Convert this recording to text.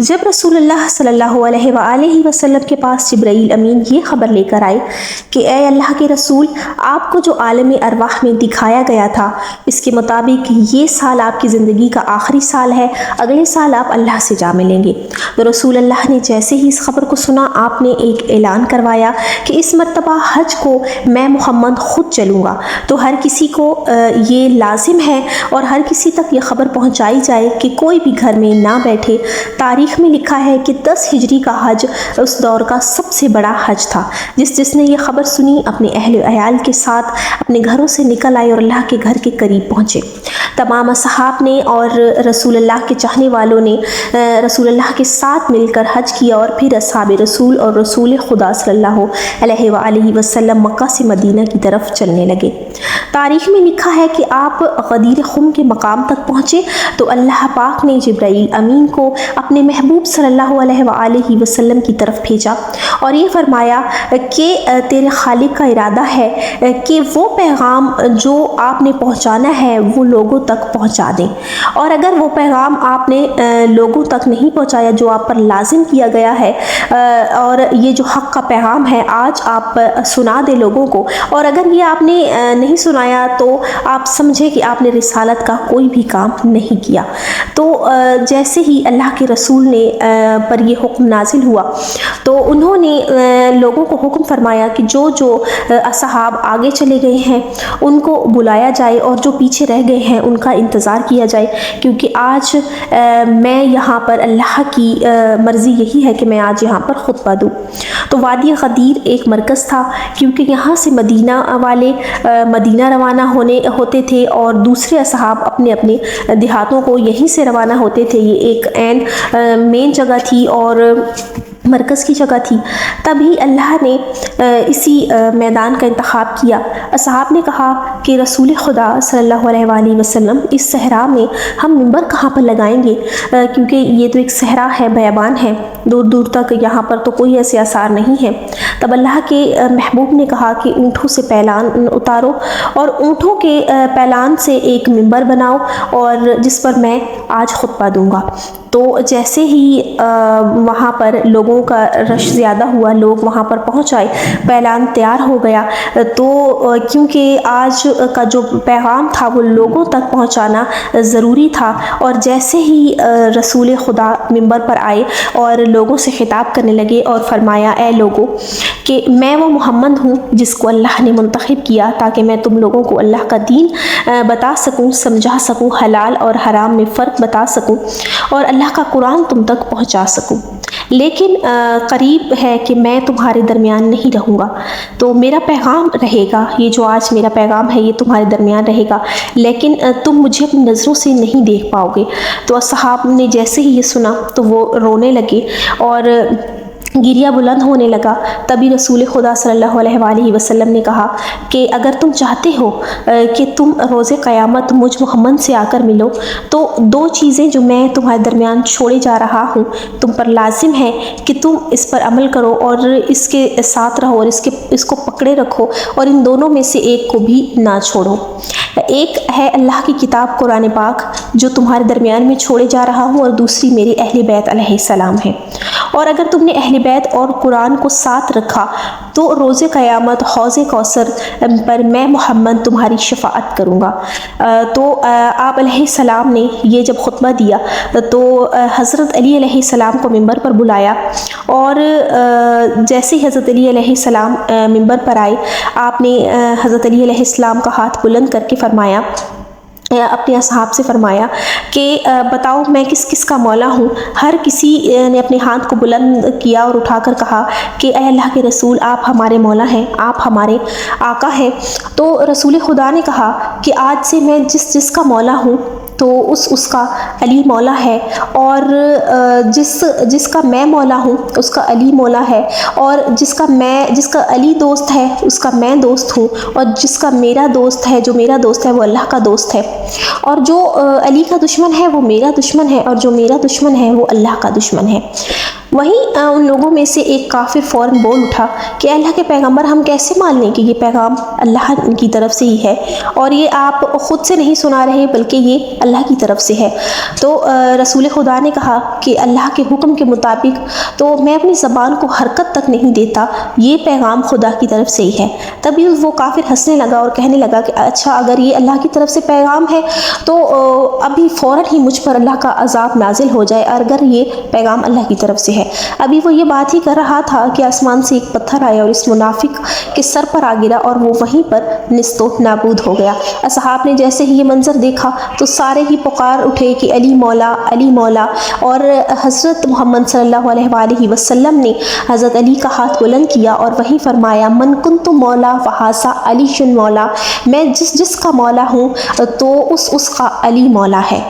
جب رسول اللہ صلی اللہ علیہ وآلہ وسلم کے پاس جبرائیل امین یہ خبر لے کر آئے کہ اے اللہ کے رسول، آپ کو جو عالم ارواح میں دکھایا گیا تھا اس کے مطابق یہ سال آپ کی زندگی کا آخری سال ہے، اگلے سال آپ اللہ سے جا ملیں گے، تو رسول اللہ نے جیسے ہی اس خبر کو سنا آپ نے ایک اعلان کروایا کہ اس مرتبہ حج کو میں محمد خود چلوں گا، تو ہر کسی کو یہ لازم ہے اور ہر کسی تک یہ خبر پہنچائی جائے کہ کوئی بھی گھر میں نہ بیٹھے۔ تاریخ میں لکھا ہے کہ 10 ہجری کا حج اس دور کا سب سے بڑا حج تھا۔ جس نے یہ خبر سنی اپنے اہل و عیال کے ساتھ اپنے گھروں سے نکل آئے اور اللہ کے گھر کے قریب پہنچے۔ تمام اصحاب نے اور رسول اللہ کے چاہنے والوں نے رسول اللہ کے ساتھ مل کر حج کیا اور پھر اصحاب رسول اور رسول خدا صلی اللہ علیہ وآلہ وسلم مکہ سے مدینہ کی طرف چلنے لگے۔ تاریخ میں لکھا ہے کہ آپ غدیر خم کے مقام تک پہنچے تو اللہ پاک نے جبرائیل امین کو اپنے محبوب صلی اللہ علیہ وآلہ وسلم کی طرف بھیجا اور یہ فرمایا کہ تیرے خالق کا ارادہ ہے کہ وہ پیغام جو آپ نے پہنچانا ہے وہ لوگوں تک پہنچا دیں، اور اگر وہ پیغام آپ نے لوگوں تک نہیں پہنچایا جو آپ پر لازم کیا گیا ہے اور یہ جو حق کا پیغام ہے آج آپ سنا دیں لوگوں کو، اور اگر یہ آپ نے نہیں سنایا تو آپ سمجھے کہ آپ نے رسالت کا کوئی بھی کام نہیں کیا۔ تو جیسے ہی اللہ کے رسول نے پر یہ حکم نازل ہوا تو انہوں نے لوگوں کو حکم فرمایا کہ جو اصحاب آگے چلے گئے ہیں ان کو بلایا جائے اور جو پیچھے رہ گئے ہیں ان کا انتظار کیا جائے، کیونکہ آج میں یہاں پر اللہ کی مرضی یہی ہے کہ میں آج یہاں پر خطبہ دوں۔ تو وادی غدیر ایک مرکز تھا، کیونکہ یہاں سے مدینہ والے مدینہ روانہ ہوتے تھے اور دوسرے اصحاب اپنے اپنے دیہاتوں کو یہیں سے روانہ ہوتے تھے۔ یہ ایک مین جگہ تھی اور مرکز کی جگہ تھی۔ تبھی اللہ نے اسی میدان کا انتخاب کیا۔ اصحاب نے کہا کہ رسول خدا صلی اللہ علیہ وآلہ وسلم اس صحرا میں ہم منبر کہاں پر لگائیں گے، کیونکہ یہ تو ایک صحرا ہے، بیابان ہے، دور دور تک یہاں پر تو کوئی ایسے آثار نہیں ہے۔ تب اللہ کے محبوب نے کہا کہ اونٹوں سے پیلان اتارو اور اونٹوں کے پیلان سے ایک منبر بناؤ اور جس پر میں آج خطبہ دوں گا۔ تو جیسے ہی وہاں پر لوگوں کا رش زیادہ ہوا، لوگ وہاں پر پہنچ آئے، پیلان تیار ہو گیا، تو کیونکہ آج کا جو پیغام تھا وہ لوگوں تک پہنچانا ضروری تھا، اور جیسے ہی رسول خدا منبر پر آئے اور لوگوں سے خطاب کرنے لگے اور فرمایا اے لوگوں کہ میں وہ محمد ہوں جس کو اللہ نے منتخب کیا تاکہ میں تم لوگوں کو اللہ کا دین بتا سکوں، سمجھا سکوں، حلال اور حرام میں فرق بتا سکوں اور اللہ کا قرآن تم تک پہنچا سکوں، لیکن قریب ہے کہ میں تمہارے درمیان نہیں رہوں گا، تو میرا پیغام رہے گا، یہ جو آج میرا پیغام ہے یہ تمہارے درمیان رہے گا، لیکن تم مجھے اپنی نظروں سے نہیں دیکھ پاؤ گے۔ تو اصحاب نے جیسے ہی یہ سنا تو وہ رونے لگے اور گریہ بلند ہونے لگا۔ تبھی رسول خدا صلی اللہ علیہ وآلہ وسلم نے کہا کہ اگر تم چاہتے ہو کہ تم روز قیامت مجھ محمد سے آ کر ملو تو 2 چیزیں جو میں تمہارے درمیان چھوڑے جا رہا ہوں تم پر لازم ہے کہ تم اس پر عمل کرو اور اس کے ساتھ رہو اور اس کو پکڑے رکھو، اور ان دونوں میں سے ایک کو بھی نہ چھوڑو۔ ایک ہے اللہ کی کتاب قرآن پاک جو تمہارے درمیان میں چھوڑے جا رہا ہوں، اور دوسری میرے اہل بیت علیہ السلام ہے، اور اگر تم نے اہل بیت اور قرآن کو ساتھ رکھا تو روز قیامت حوض کوثر پر میں محمد تمہاری شفاعت کروں گا۔ تو آپ علیہ السلام نے یہ جب خطبہ دیا تو حضرت علی علیہ السلام کو منبر پر بلایا، اور جیسے ہی حضرت علی علیہ السلام منبر پر آئے آپ نے حضرت علی علیہ السلام کا ہاتھ بلند کر کے فرمایا، اپنے اصحاب سے فرمایا کہ بتاؤ میں کس کس کا مولا ہوں۔ ہر کسی نے اپنے ہاتھ کو بلند کیا اور اٹھا کر کہا کہ اے اللہ کے رسول آپ ہمارے مولا ہیں، آپ ہمارے آقا ہیں۔ تو رسول خدا نے کہا کہ آج سے میں جس کا مولا ہوں تو اس کا علی مولا ہے، اور جس کا میں مولا ہوں اس کا علی مولا ہے، اور جس کا علی دوست ہے اس کا میں دوست ہوں، اور جس کا میرا دوست ہے جو میرا دوست ہے وہ اللہ کا دوست ہے، اور جو علی کا دشمن ہے وہ میرا دشمن ہے، اور جو میرا دشمن ہے وہ اللہ کا دشمن ہے۔ وہیں ان لوگوں میں سے ایک کافر فوراً بول اٹھا کہ اللہ کے پیغمبر ہم کیسے مان لیں کہ یہ پیغام اللہ کی طرف سے ہی ہے اور یہ آپ خود سے نہیں سنا رہے بلکہ یہ اللہ کی طرف سے ہے۔ تو رسول خدا نے کہا کہ اللہ کے حکم کے مطابق تو میں اپنی زبان کو حرکت تک نہیں دیتا، یہ پیغام خدا کی طرف سے ہی ہے۔ تبھی وہ کافر ہنسنے لگا اور کہنے لگا کہ اچھا اگر یہ اللہ کی طرف سے پیغام ہے تو ابھی فوراً ہی مجھ پر اللہ کا عذاب نازل ہو جائے اگر یہ پیغام اللہ کی طرف سے ہے۔ ابھی وہ یہ بات ہی کر رہا تھا کہ آسمان سے ایک پتھر آیا اور اس منافق کے سر پر آ گرا اور وہ وہیں پر نیست و نابود ہو گیا۔ اصحاب نے جیسے ہی یہ منظر دیکھا تو سارے ہی پکار اٹھے کہ علی مولا علی مولا، اور حضرت محمد صلی اللہ علیہ وآلہ وسلم نے حضرت علی کا ہاتھ بلند کیا اور وہی فرمایا من کنت مولا فہذا علی مولا، میں جس کا مولا ہوں تو اس کا علی مولا ہے۔